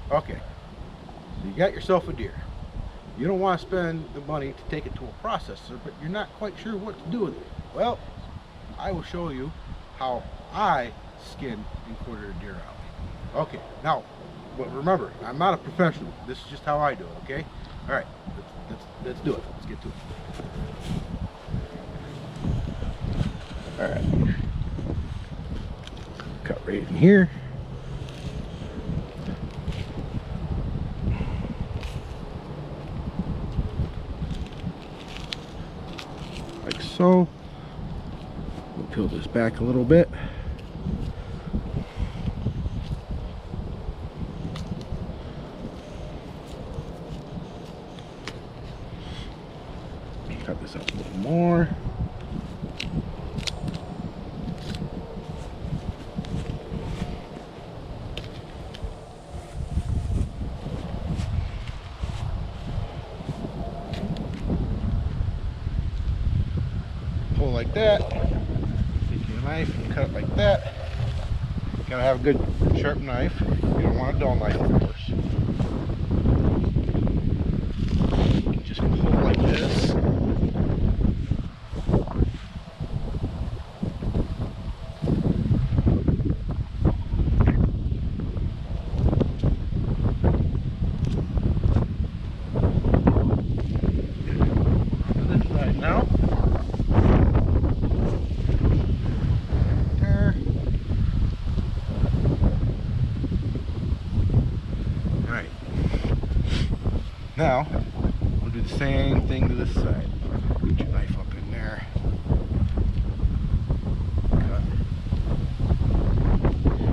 Okay, so you got yourself a deer. You don't want to spend the money to take it to a processor, but you're not quite sure what to do with it. Well, I will show you how I skin and quarter a deer out. Okay, now, but remember, I'm not a professional. This is just how I do it, okay? All right, let's do it. Let's get to it. All right, cut right in here. Like so. We'll peel this back a little bit. Cut this up a little more. Pull like that. Take your knife and cut it like that. You gotta have a good sharp knife. You don't want a dull knife, of course. You can just pull like this. This side now. Now, we'll do the same thing to this side. Get your knife up in there. Cut.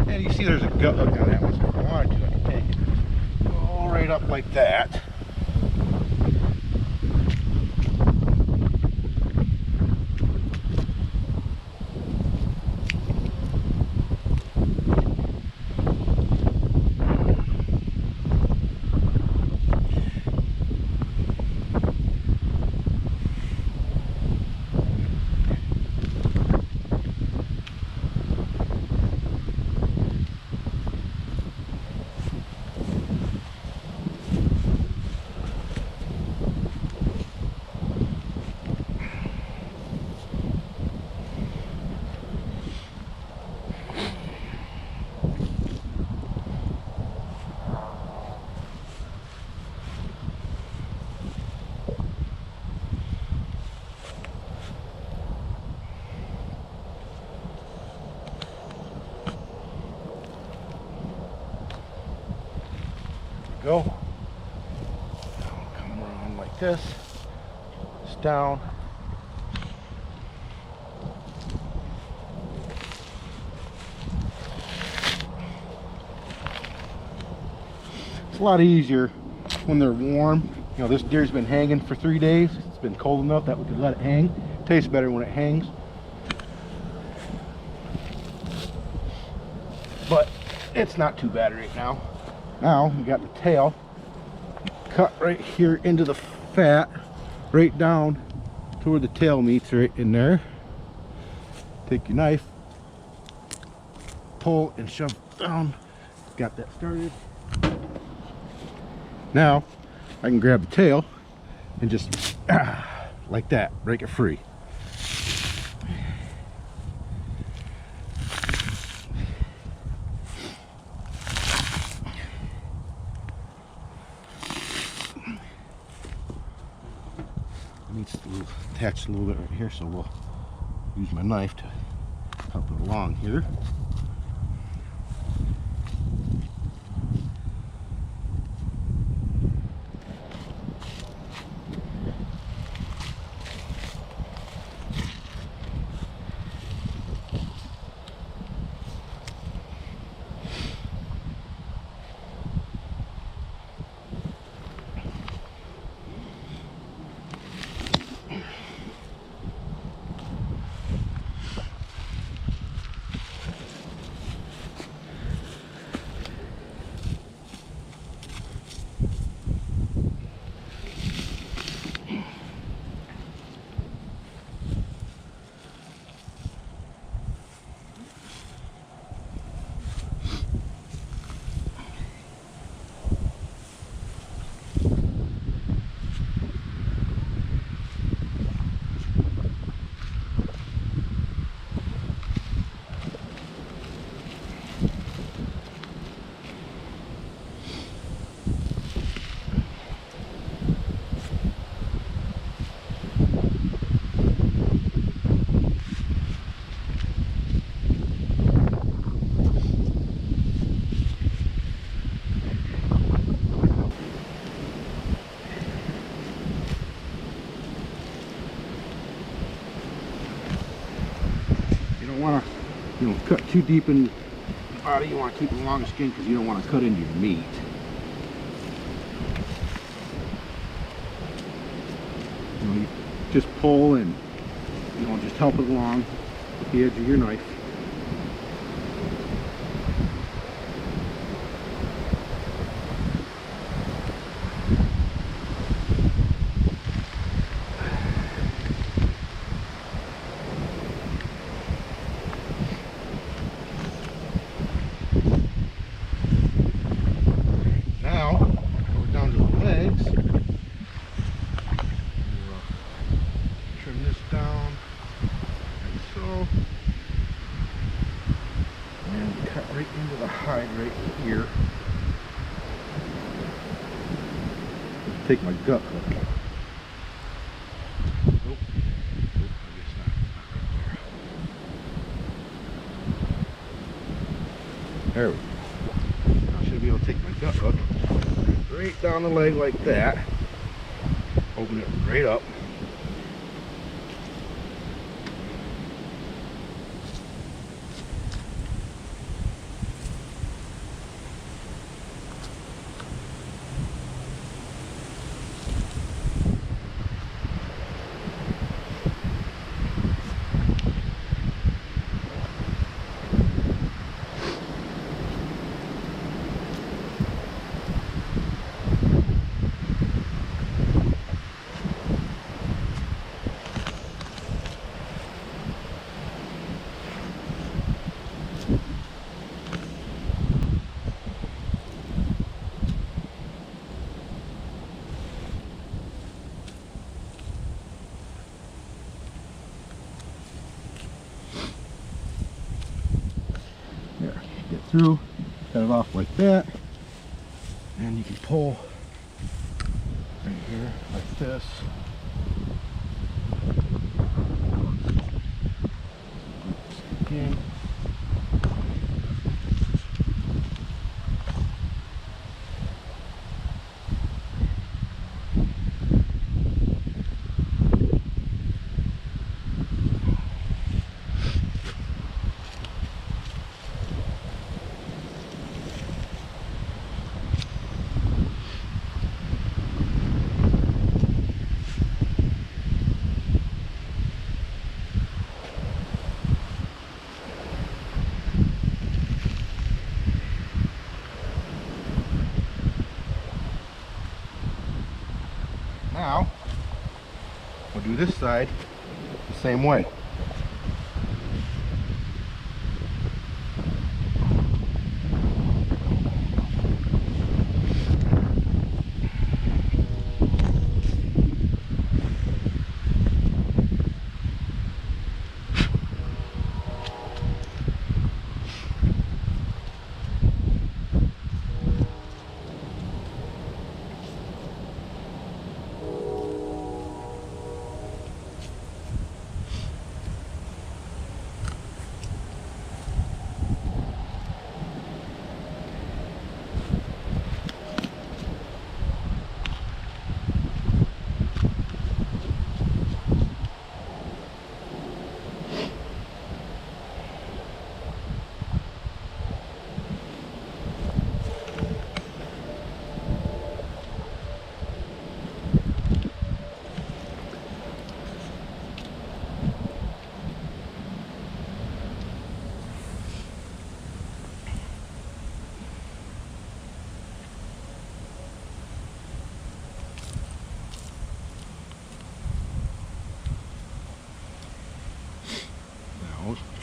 And you see there's a gut hook on that one, so if I wanted to, I can take it. Go right up like that. Go. Now come around like this. It's down. It's a lot easier when they're warm. You know, this deer's been hanging for 3 days. It's been cold enough that we could let it hang. It tastes better when it hangs. But it's not too bad right now. Now we got the tail cut right here into the fat, right down to where the tail meets, right in there. Take your knife, pull and shove down. Got that started. Now I can grab the tail and just like that, break it free. Needs to attach a little bit right here, so we'll use my knife to help it along here. too deep in the body. You want to keep it along the skin because you don't want to cut into your meat. You just pull and just help it along with the edge of your knife. Right into the hide right here. Take my gut hook. Nope. I guess not. There we go. I should be able to take my gut hook right down the leg like that. Open it right up. Get through, cut it off like that, and you can pull right here like this. Again. Now, we'll do this side the same way.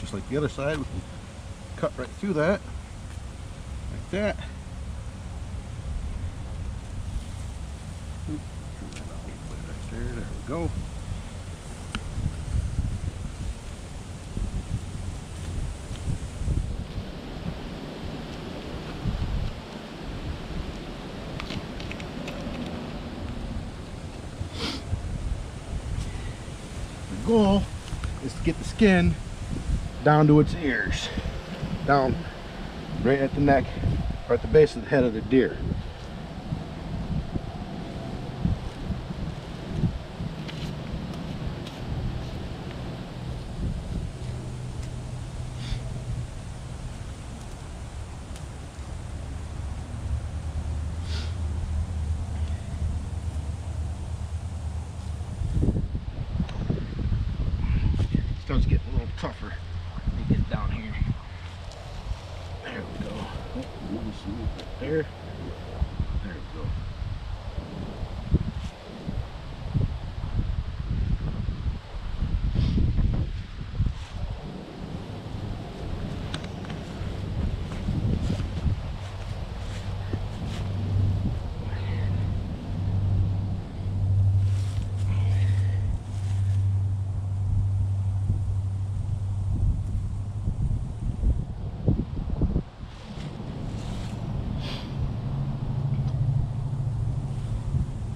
Just like the other side, we can cut right through that, like that. Oop, turn that out a little bit right there, there we go. The goal is to get the skin down to its ears, down right at the neck or at the base of the head of the deer. tougher. Let me get down here. There we go. Right there. There we go.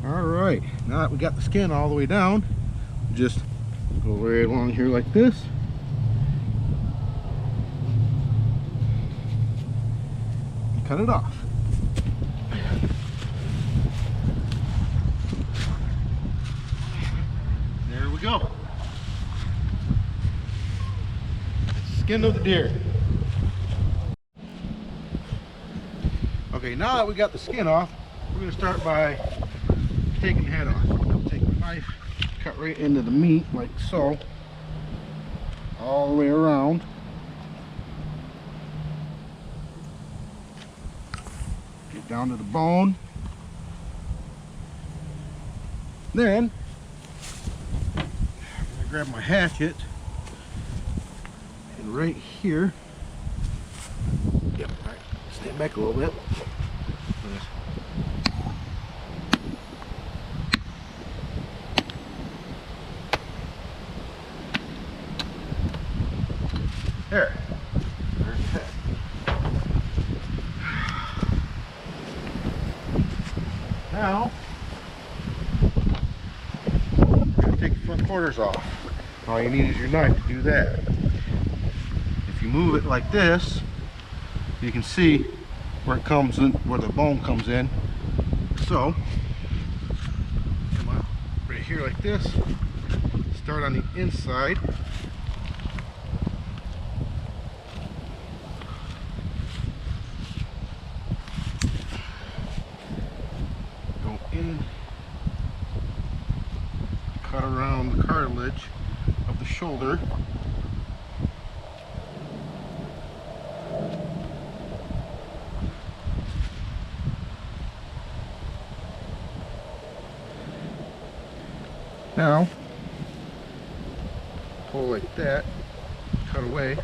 Alright, now that we got the skin all the way down, just go right along here like this. And cut it off. There we go. Skin of the deer. Okay, now that we got the skin off, we're going to start by taking the head off. I'll take my knife, cut right into the meat like so, all the way around. Get down to the bone. Then I'm going to grab my hatchet and right here. Yep, all right, stand back a little bit. There. There's the head. Now, we're going to take the front quarters off. All you need is your knife to do that. If you move it like this, you can see where it comes in, where the bone comes in. So, come out right here like this. Start on the inside. Cut around the cartilage of the shoulder. Now, pull like that, cut away.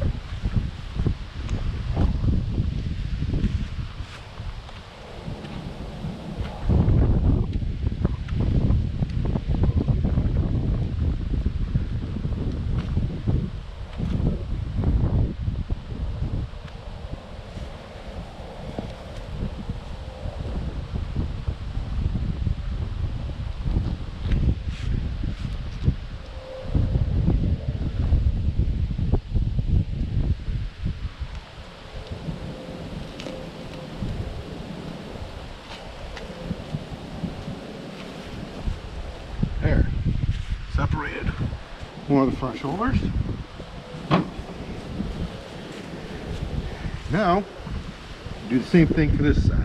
There, separated one of the front shoulders. Now, do the same thing for this side.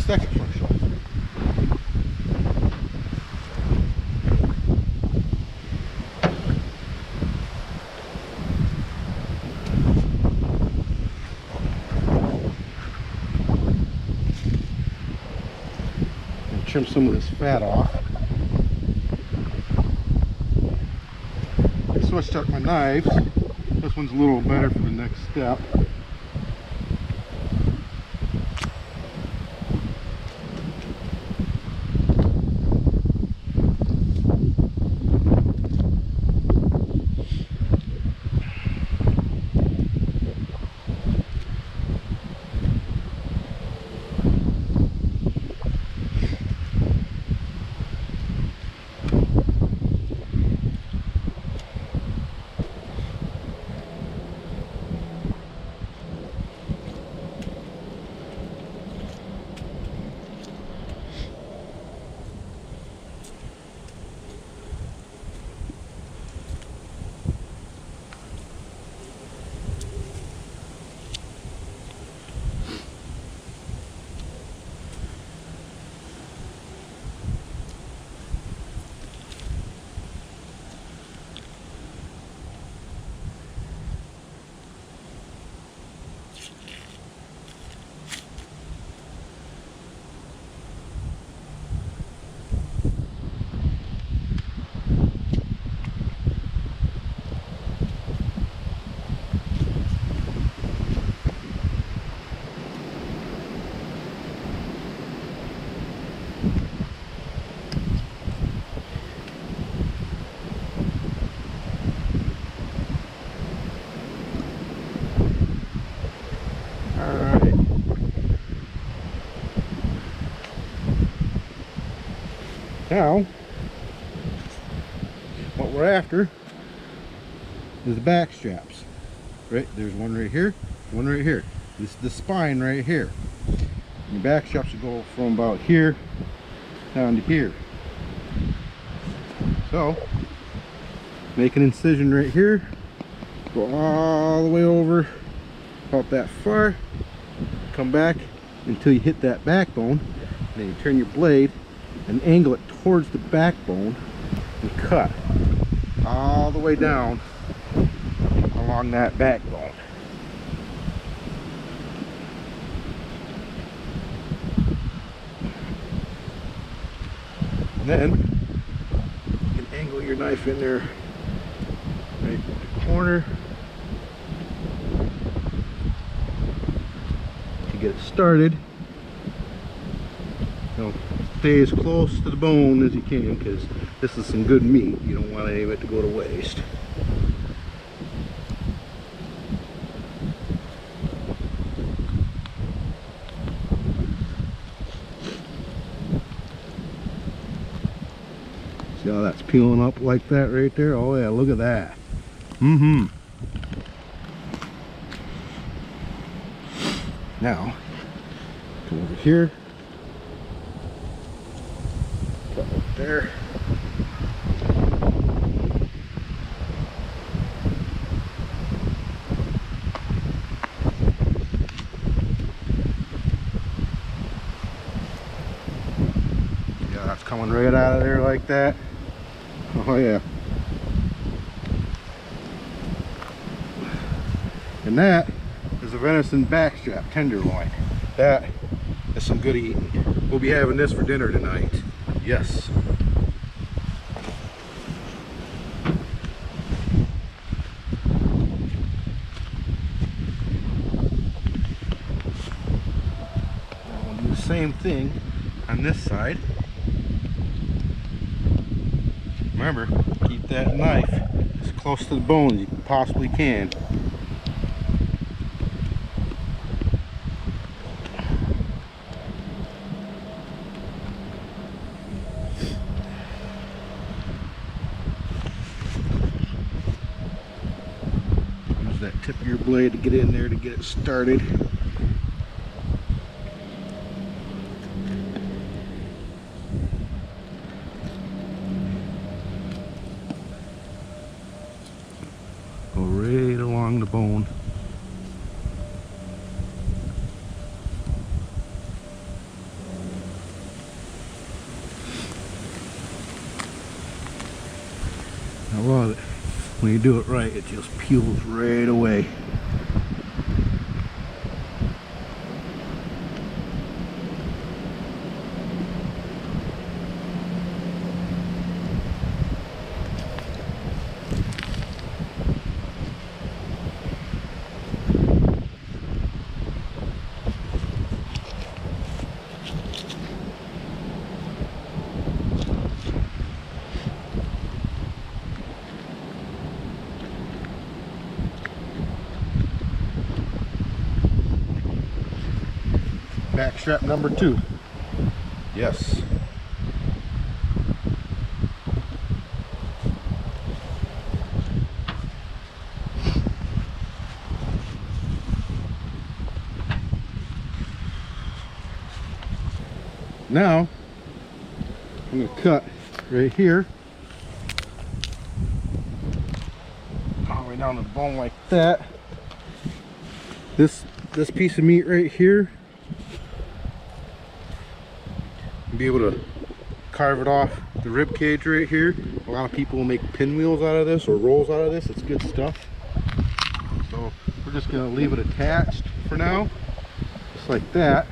Second front shoulder. And trim some of this fat off. I switched up my knives. This one's a little better for the next step. Now, what we're after is the back straps. Right, there's one right here, one right here. This is the spine right here. And the back straps will go from about here down to here. So, make an incision right here, go all the way over about that far, come back until you hit that backbone, and then you turn your blade and angle it towards the backbone and cut all the way down along that backbone. And then you can angle your knife in there right in the corner to get it started. You know, stay as close to the bone as you can, because this is some good meat. You don't want any of it to go to waste. See how that's peeling up like that right there? Oh yeah, look at that. Now, come over here. Cut up there. Yeah, that's coming right out of there like that. Oh yeah. And that is a venison backstrap tenderloin. That is some good eating. We'll be having this for dinner tonight. Yes. We'll do the same thing on this side. Remember, keep that knife as close to the bone as you possibly can. Use that tip of your blade to get in there to get it started. Go right along the bone. I love it. When you do it right, it just peels right away. Backstrap number 2. Yes. Now, I'm going to cut right here, all the way down the bone like that. This piece of meat right here, be able to carve it off the rib cage right here. A lot of people will make pinwheels out of this or rolls out of this. It's good stuff. So we're just going to leave it attached for now, just like that.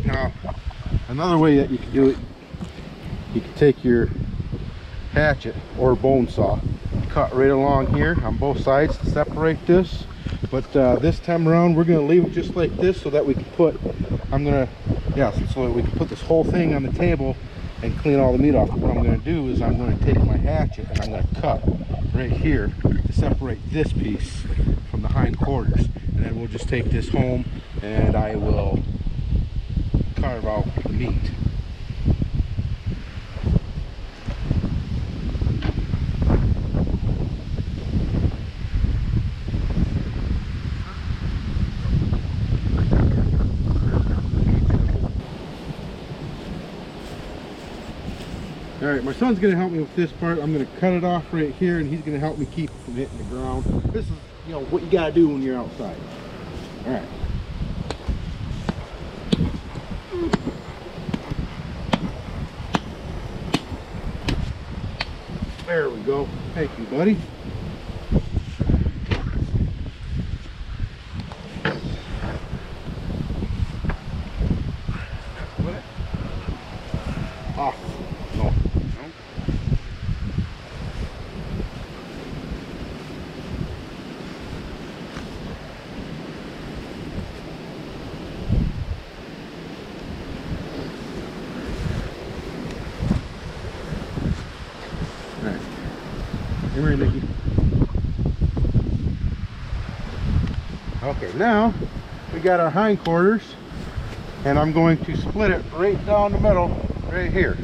Now, another way that you can do it, you can take your hatchet or bone saw, cut right along here on both sides to separate this. But this time around, we're going to leave it just like this so that we can put, so that we can put this whole thing on the table and clean all the meat off. What I'm going to do is I'm going to take my hatchet and I'm going to cut right here to separate this piece from the hind quarters. And then we'll just take this home and I will carve out the meat. All right, my son's gonna help me with this part. I'm gonna cut it off right here, and he's gonna help me keep it from hitting the ground. This is, you know, what you gotta do when you're outside. All right. There we go. Thank you, buddy. What? Off. No. No. All right. Come here, Nikki. Okay, now we got our hindquarters, and I'm going to split it right down the middle, right here.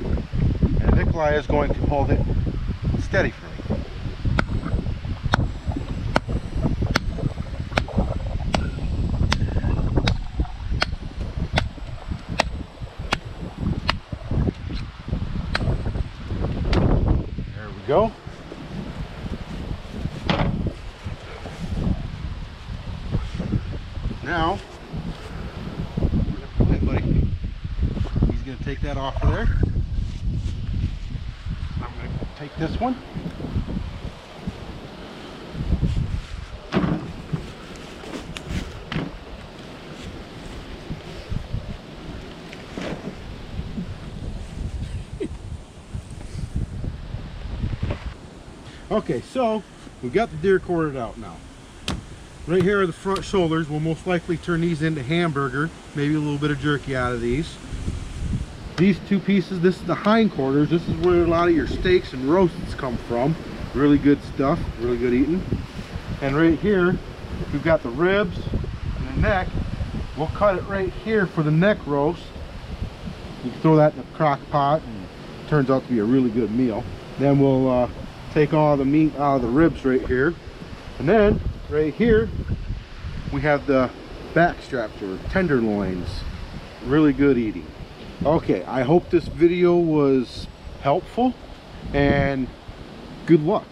And Nikolai is going to hold it steady for me. There we go. Now, hey buddy, he's going to take that off of there. I'm going to take this one. Okay, so we've got the deer quartered out now. Right here are the front shoulders. We'll most likely turn these into hamburger, maybe a little bit of jerky out of these. These two pieces, this is the hindquarters. This is where a lot of your steaks and roasts come from. Really good stuff, really good eating. And right here, we've got the ribs and the neck. We'll cut it right here for the neck roast. You can throw that in a crock pot, and it turns out to be a really good meal. Then we'll take all the meat out of the ribs right here. And then right here we have the backstraps or tenderloins. Really good eating. Okay, I hope this video was helpful, and good luck.